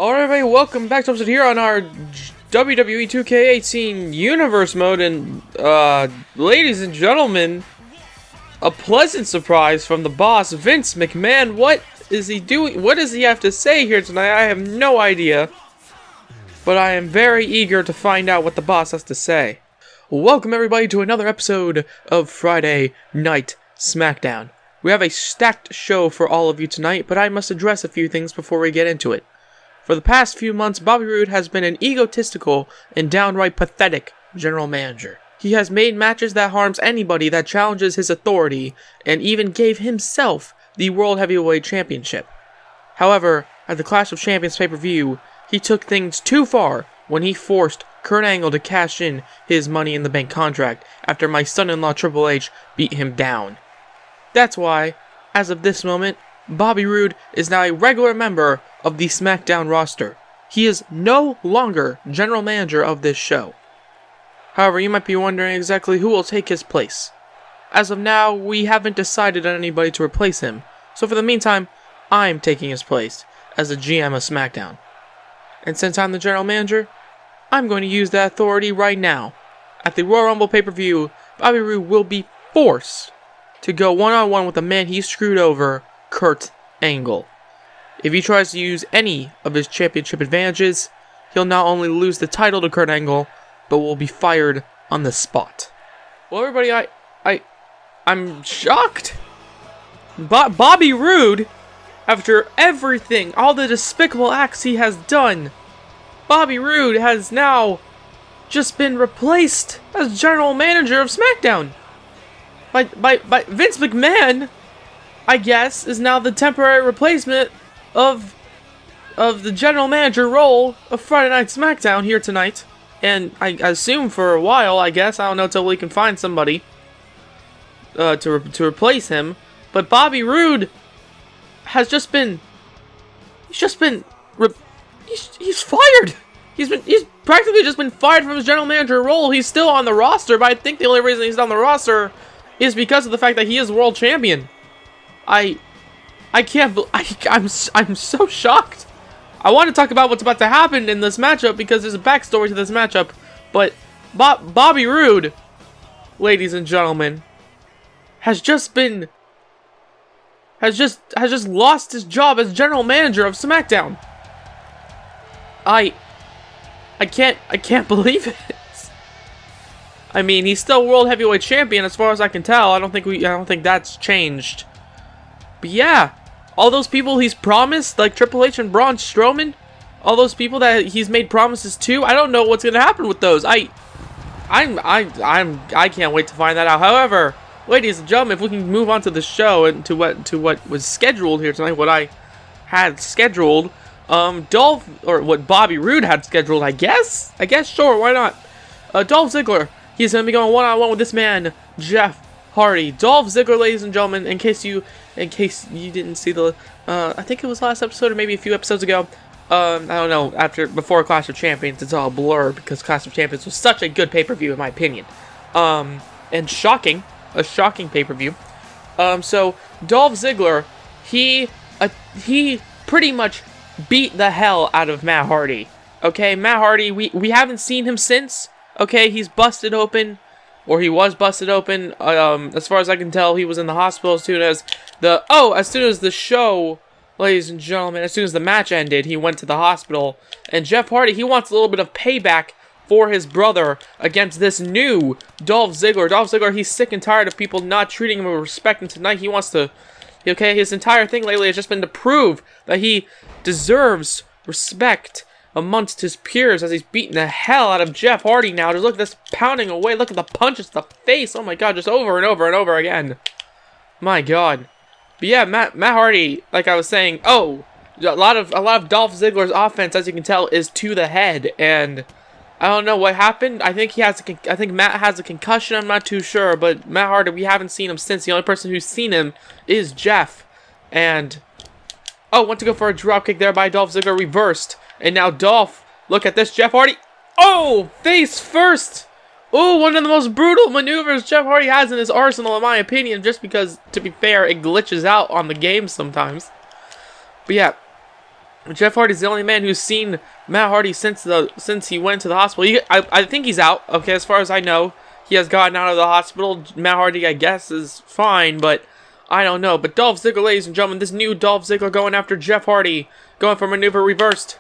Alright everybody, welcome back to episode here on our WWE 2K18 Universe mode, and ladies and gentlemen, a pleasant surprise from the boss, Vince McMahon. What is he doing? What does he have to say here tonight? I have no idea, but I am very eager to find out what the boss has to say. Welcome everybody to another episode of Friday Night SmackDown. We have a stacked show for all of you tonight, but I must address a few things before we get into it. For the past few months, Bobby Roode has been an egotistical and downright pathetic general manager. He has made matches that harms anybody that challenges his authority, and even gave himself the World Heavyweight Championship. However, at the Clash of Champions pay-per-view, he took things too far when he forced Kurt Angle to cash in his Money in the Bank contract after my son-in-law Triple H beat him down. That's why, as of this moment, Bobby Roode is now a regular member of the SmackDown roster. He is no longer general manager of this show. However, you might be wondering exactly who will take his place. As of now, we haven't decided on anybody to replace him, so for the meantime, I'm taking his place as the GM of SmackDown. And since I'm the general manager, I'm going to use that authority right now. At the Royal Rumble pay-per-view, Bobby Roode will be forced to go one-on-one with the man he screwed over, Kurt Angle. If he tries to use any of his championship advantages, he'll not only lose the title to Kurt Angle, but will be fired on the spot. Well, everybody, I'm shocked. Bobby Roode, after everything, all the despicable acts he has done, Bobby Roode has now just been replaced as general manager of SmackDown by Vince McMahon. I guess, is now the temporary replacement of the general manager role of Friday Night SmackDown here tonight. And I assume for a while, I guess. I don't know until we can find somebody to replace him. But Bobby Roode has just been... He's fired! He's practically just been fired from his general manager role. He's still on the roster, but I think the only reason he's on the roster is because of the fact that he is world champion. I'm so shocked. I want to talk about what's about to happen in this matchup because there's a backstory to this matchup. But Bobby Roode, ladies and gentlemen, has just lost his job as general manager of SmackDown. I can't believe it. I mean, he's still World Heavyweight Champion as far as I can tell. I don't think that's changed. But yeah, all those people he's promised, like Triple H and Braun Strowman, all those people that he's made promises to, I don't know what's gonna happen with those. I can't wait to find that out. However, ladies and gentlemen, if we can move on to the show and to what was scheduled here tonight, what I had scheduled, what Bobby Roode had scheduled, I guess, sure, why not? Dolph Ziggler, he's gonna be going one-on-one with this man, Jeff Hardy. Dolph Ziggler, ladies and gentlemen, in case you didn't see the, I think it was last episode or maybe a few episodes ago. I don't know. Before Clash of Champions, it's all a blur because Clash of Champions was such a good pay-per-view in my opinion, and a shocking pay-per-view. So Dolph Ziggler, he pretty much beat the hell out of Matt Hardy. Okay, Matt Hardy, we haven't seen him since. Okay, he's busted open. Or he was busted open. As far as I can tell, he was in the hospital as soon as the show, ladies and gentlemen, as soon as the match ended, he went to the hospital. And Jeff Hardy, he wants a little bit of payback for his brother against this new Dolph Ziggler. Dolph Ziggler, he's sick and tired of people not treating him with respect, and tonight he wants to, okay, his entire thing lately has just been to prove that he deserves respect amongst his peers as he's beating the hell out of Jeff Hardy now. Just look at this pounding away. Look at the punches to the face. Oh my god, just over and over and over again. My god. But yeah, Matt Hardy, like I was saying, a lot of Dolph Ziggler's offense, as you can tell, is to the head, and I don't know what happened. I think Matt has a concussion. I'm not too sure, but Matt Hardy, we haven't seen him since. The only person who's seen him is Jeff, and went to go for a dropkick there by Dolph Ziggler, reversed. And now Dolph, look at this, Jeff Hardy. Oh, face first. Oh, one of the most brutal maneuvers Jeff Hardy has in his arsenal, in my opinion, just because, to be fair, it glitches out on the game sometimes. But yeah, Jeff Hardy's the only man who's seen Matt Hardy since he went to the hospital. I think he's out. Okay, as far as I know, he has gotten out of the hospital. Matt Hardy, I guess, is fine, but I don't know. But Dolph Ziggler, ladies and gentlemen, this new Dolph Ziggler going after Jeff Hardy, going for maneuver reversed,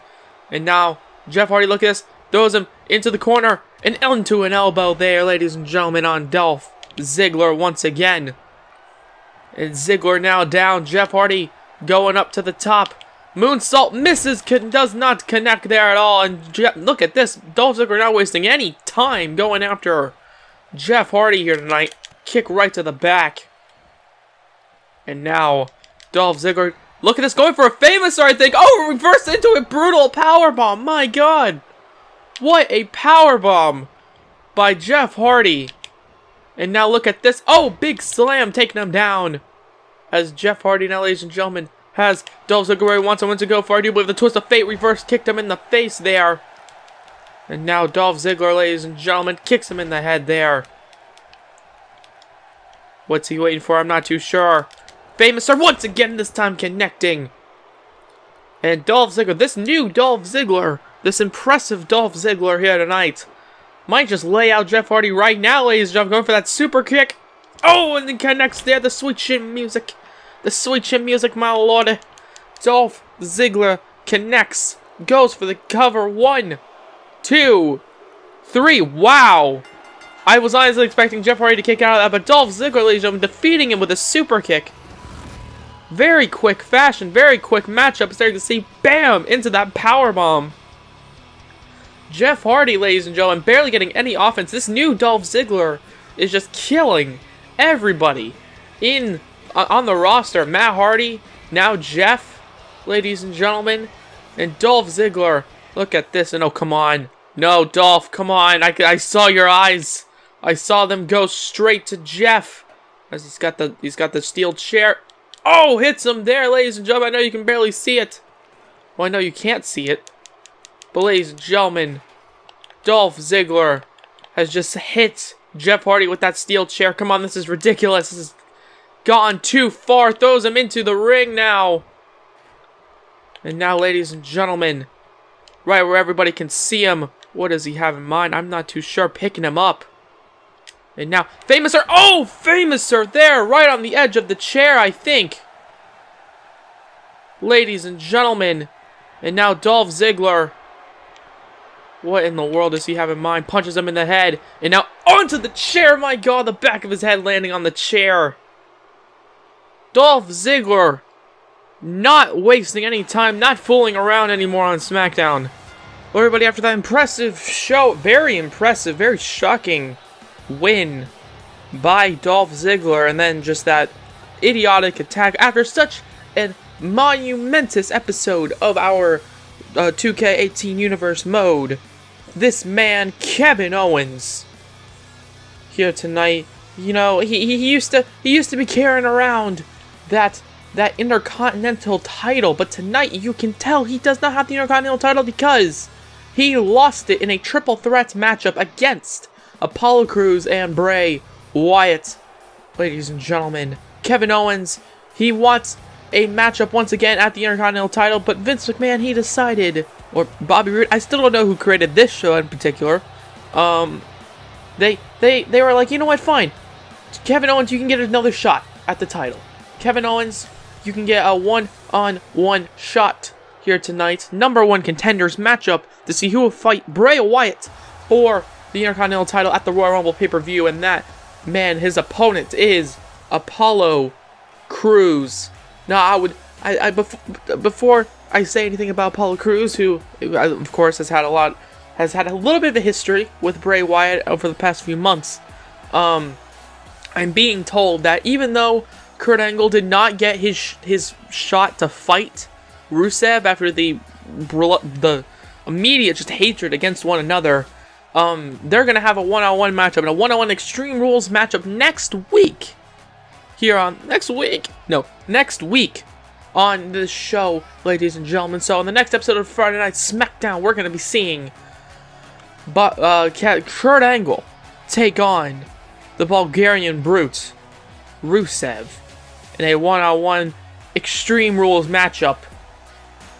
and now Jeff Hardy, look at this, throws him into the corner and into an elbow there, ladies and gentlemen, on Dolph Ziggler once again. And Ziggler now down. Jeff Hardy going up to the top. Moonsault misses, does not connect there at all. And look at this. Dolph Ziggler not wasting any time going after Jeff Hardy here tonight. Kick right to the back. And now Dolph Ziggler, look at this, going for a famous, I think. Oh, reversed into a brutal powerbomb. My God. What a powerbomb by Jeff Hardy. And now look at this. Oh, big slam taking him down. As Jeff Hardy now, ladies and gentlemen, has Dolph Ziggler where he wants him to go for. I do believe the twist of fate reverse kicked him in the face there. And now Dolph Ziggler, ladies and gentlemen, kicks him in the head there. What's he waiting for? I'm not too sure. Famous Sir once again, this time connecting. And Dolph Ziggler, this new Dolph Ziggler, this impressive Dolph Ziggler here tonight, might just lay out Jeff Hardy right now, ladies and gentlemen, going for that super kick. Oh, and then connects there, the sweet chin music. The sweet chin music, my lord. Dolph Ziggler connects, goes for the cover. 1, 2, 3. Wow. I was honestly expecting Jeff Hardy to kick out of that, but Dolph Ziggler, ladies and gentlemen, defeating him with a super kick. Very quick fashion, very quick matchup. Starting to see, bam, into that powerbomb. Jeff Hardy, ladies and gentlemen, barely getting any offense. This new Dolph Ziggler is just killing everybody on the roster. Matt Hardy, now Jeff, ladies and gentlemen, and Dolph Ziggler. Look at this, and oh, come on. No, Dolph, come on. I saw your eyes. I saw them go straight to Jeff. As he's got the steel chair. Oh, hits him there, ladies and gentlemen. I know you can barely see it. Well, I know you can't see it. But ladies and gentlemen, Dolph Ziggler has just hit Jeff Hardy with that steel chair. Come on, this is ridiculous. This has gone too far. Throws him into the ring now. And now, ladies and gentlemen, right where everybody can see him, what does he have in mind? I'm not too sure. Picking him up. And now, Famous Sir. Oh, Famous Sir there, right on the edge of the chair, I think. Ladies and gentlemen. And now Dolph Ziggler. What in the world does he have in mind? Punches him in the head. And now onto the chair. My God, the back of his head landing on the chair. Dolph Ziggler not wasting any time, not fooling around anymore on SmackDown. Well, everybody, after that impressive show, very impressive, very shocking win by Dolph Ziggler, and then just that idiotic attack after such a monumentous episode of our 2K18 universe mode. This man, Kevin Owens, here tonight. You know, he used to be carrying around that Intercontinental title, but tonight you can tell he does not have the Intercontinental title because he lost it in a triple threat matchup against Apollo Crews and Bray Wyatt. Ladies and gentlemen, Kevin Owens, he wants a matchup once again at the Intercontinental title, but Vince McMahon, he decided, or Bobby Roode, I still don't know who created this show in particular. They were like, you know what, fine. Kevin Owens, you can get another shot at the title. Kevin Owens, you can get a one-on-one shot here tonight. #1 contenders matchup to see who will fight Bray Wyatt for the Intercontinental title at the Royal Rumble pay-per-view. And that man, his opponent is Apollo Crews. Now, before I say anything about Apollo Crews, who of course has had a little bit of a history with Bray Wyatt over the past few months. I'm being told that even though Kurt Angle did not get his shot to fight Rusev after the immediate just hatred against one another, they're gonna have a one-on-one matchup and a one-on-one Extreme Rules matchup next week. Next week on this show, ladies and gentlemen. So on the next episode of Friday Night SmackDown, we're gonna be seeing Kurt Angle take on the Bulgarian Brute, Rusev, in a one-on-one Extreme Rules matchup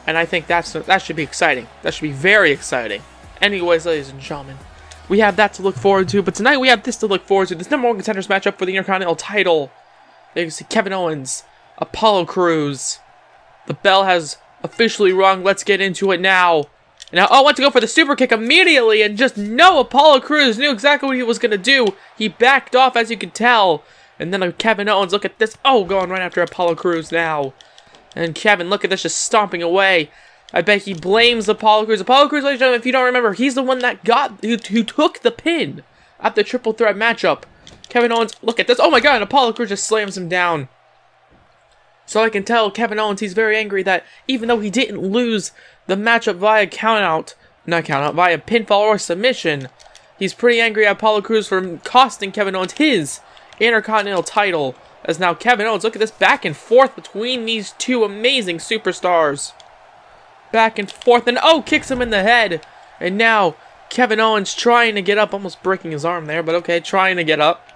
And I think that should be exciting. That should be very exciting. Anyways, ladies and gentlemen, we have that to look forward to. But tonight we have this to look forward to. This #1 contenders matchup for the Intercontinental title. You can see Kevin Owens, Apollo Crews. The bell has officially rung. Let's get into it now. Now, oh, went to go for the super kick immediately, and just no, Apollo Crews knew exactly what he was going to do. He backed off, as you can tell. And then Kevin Owens, look at this. Oh, going right after Apollo Crews now. And Kevin, look at this, just stomping away. I bet he blames Apollo Crews. Apollo Crews, ladies and gentlemen, if you don't remember, he's the one that who took the pin at the triple threat matchup. Kevin Owens, look at this. Oh my god, and Apollo Crews just slams him down. So I can tell Kevin Owens, he's very angry that even though he didn't lose the matchup via via pinfall or submission, he's pretty angry at Apollo Crews for costing Kevin Owens his Intercontinental title. As now Kevin Owens, look at this back and forth between these two amazing superstars. Back and forth, and oh, kicks him in the head. And now Kevin Owens trying to get up, almost breaking his arm there, but okay, trying to get up.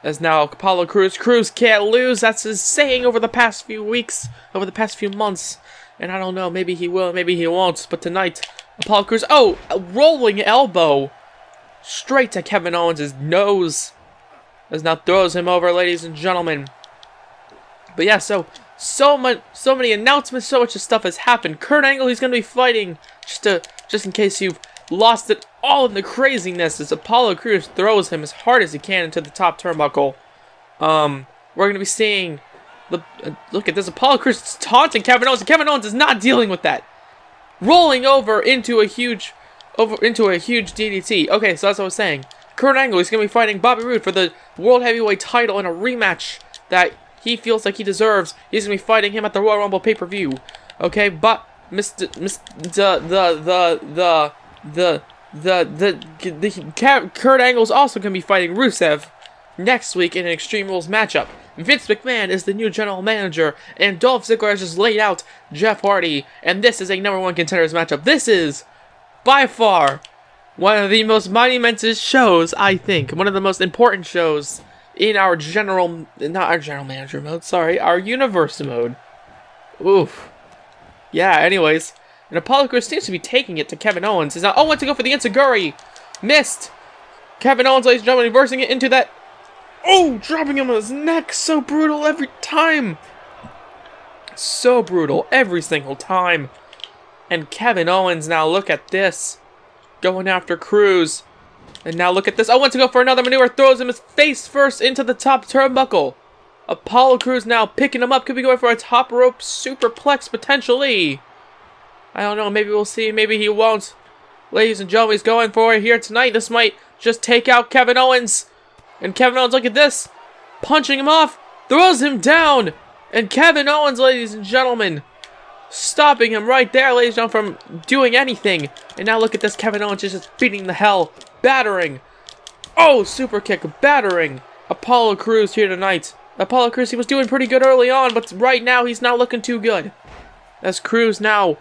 As now Apollo Crews can't lose. That's his saying over the past few weeks, over the past few months. And I don't know, maybe he will, maybe he won't. But tonight, Apollo Crews, oh, a rolling elbow straight to Kevin Owens' nose. As now throws him over, ladies and gentlemen. But yeah, so many announcements, so much stuff has happened. Kurt Angle, he's going to be fighting, just in case you've lost it all in the craziness, as Apollo Crews throws him as hard as he can into the top turnbuckle. We're going to be seeing look at this, Apollo Crews taunting Kevin Owens, and Kevin Owens is not dealing with that. Rolling over into a huge DDT. Okay, so that's what I was saying. Kurt Angle, he's going to be fighting Bobby Roode for the World Heavyweight title in a rematch that he feels like he deserves. He's going to be fighting him at the Royal Rumble pay-per-view. Okay, but Kurt Angle's also going to be fighting Rusev next week in an Extreme Rules matchup. Vince McMahon is the new general manager, and Dolph Ziggler has just laid out Jeff Hardy, and this is a #1 contenders matchup. This is, by far, one of the most monumentous shows, I think. One of the most important shows in our not our general manager mode, sorry, our universe mode. Oof. Yeah, anyways. And Apollo Crews seems to be taking it to Kevin Owens. He's now, oh, went to go for the Enziguri. Missed. Kevin Owens, ladies and gentlemen, reversing it into that. Oh, dropping him on his neck. So brutal every time. So brutal every single time. And Kevin Owens, now look at this. Going after Crews. And now look at this. Oh, went to go for another maneuver. Throws him his face first into the top turnbuckle. Apollo Crews now picking him up. Could be going for a top rope superplex potentially. I don't know. Maybe we'll see. Maybe he won't. Ladies and gentlemen, he's going for it here tonight. This might just take out Kevin Owens. And Kevin Owens, look at this. Punching him off. Throws him down. And Kevin Owens, ladies and gentlemen, stopping him right there, ladies and gentlemen, from doing anything. And now look at this. Kevin Owens is just beating the hell. Battering. Oh, super kick. Battering Apollo Crews here tonight. Apollo Crews, he was doing pretty good early on, but right now he's not looking too good. As Crews now,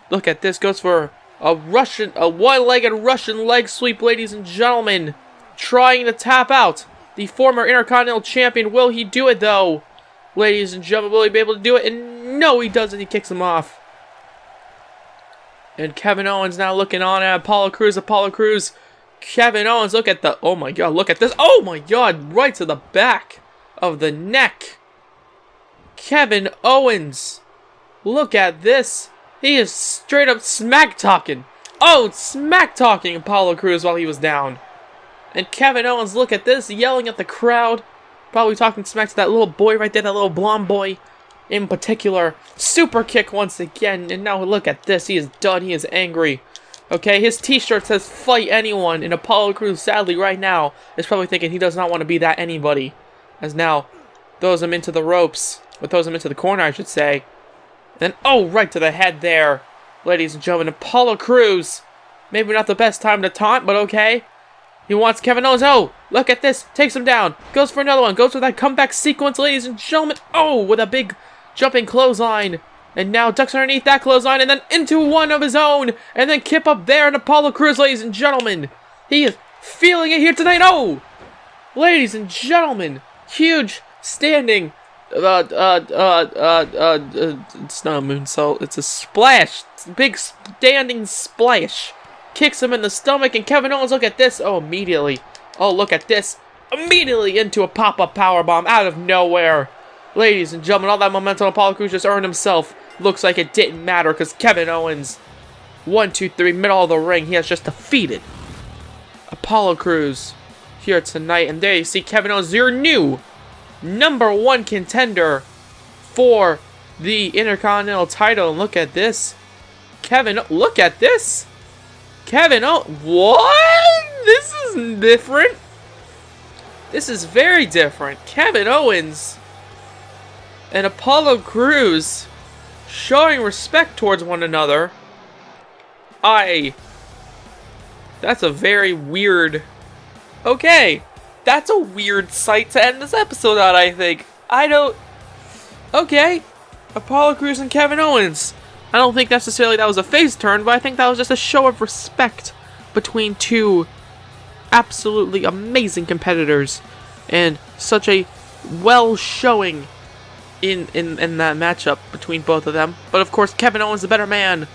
look at this, goes for a one-legged Russian leg sweep, ladies and gentlemen. Trying to tap out the former Intercontinental Champion. Will he do it, though? Ladies and gentlemen, will he be able to do it? And no, he doesn't. He kicks him off. And Kevin Owens now looking on at Apollo Crews. Apollo Crews. Kevin Owens, look at the... Oh, my God. Look at this. Oh, my God. Right to the back of the neck. Kevin Owens. Look at this. He is straight up smack-talking. Oh, smack-talking Apollo Crews while he was down. And Kevin Owens, look at this, yelling at the crowd. Probably talking smack to that little boy right there, that little blonde boy in particular. Super kick once again. And now look at this. He is done. He is angry. Okay, his t-shirt says fight anyone. And Apollo Crews, sadly, right now, is probably thinking he does not want to be that anybody. As now, throws him into the ropes. Or throws him into the corner, I should say. Then, oh, right to the head there. Ladies and gentlemen, Apollo Crews. Maybe not the best time to taunt, but okay. He wants Kevin Owens. Oh, look at this. Takes him down. Goes for another one. Goes for that comeback sequence, ladies and gentlemen. Oh, with a big jumping clothesline. And now ducks underneath that clothesline and then into one of his own. And then kip up there. And Apollo Crews, ladies and gentlemen. He is feeling it here tonight. Oh, ladies and gentlemen. Huge standing It's not a moonsault. It's a splash. It's a big standing splash. Kicks him in the stomach, and Kevin Owens, look at this. Oh, immediately. Oh, look at this. Immediately into a pop-up powerbomb out of nowhere. Ladies and gentlemen, all that momentum Apollo Crews just earned himself. Looks like it didn't matter because Kevin Owens, 1, 2, 3, middle of the ring, he has just defeated Apollo Crews here tonight. And there you see Kevin Owens, your new #1 contender for the Intercontinental title. And look at this. Look at this. Kevin Owens, what? This is different. This is very different. Kevin Owens and Apollo Crews showing respect towards one another. That's a very weird... Okay, that's a weird sight to end this episode on, I think. Okay, Apollo Crews and Kevin Owens. I don't think necessarily that was a face turn, but I think that was just a show of respect between two absolutely amazing competitors. And such a well showing in that matchup between both of them. But of course, Kevin Owens, the better man,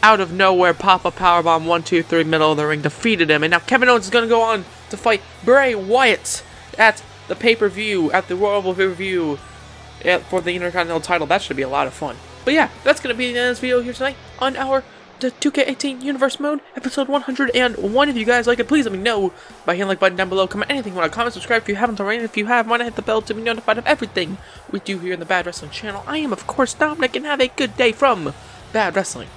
out of nowhere, pop-up powerbomb, 1, 2, 3, middle of the ring, defeated him. And now Kevin Owens is going to go on to fight Bray Wyatt at the pay-per-view, at the Royal Rumble pay-per-view for the Intercontinental title. That should be a lot of fun. But yeah, that's going to be the end of this video here tonight on our 2K18 Universe Mode, episode 101. If you guys like it, please let me know by hitting the like button down below. Comment anything you want to comment, subscribe if you haven't already. And if you have, why not hit the bell to be notified of everything we do here in the Bad Wrestling channel. I am, of course, Dominic, and have a good day from Bad Wrestling.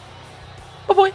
Bye-bye.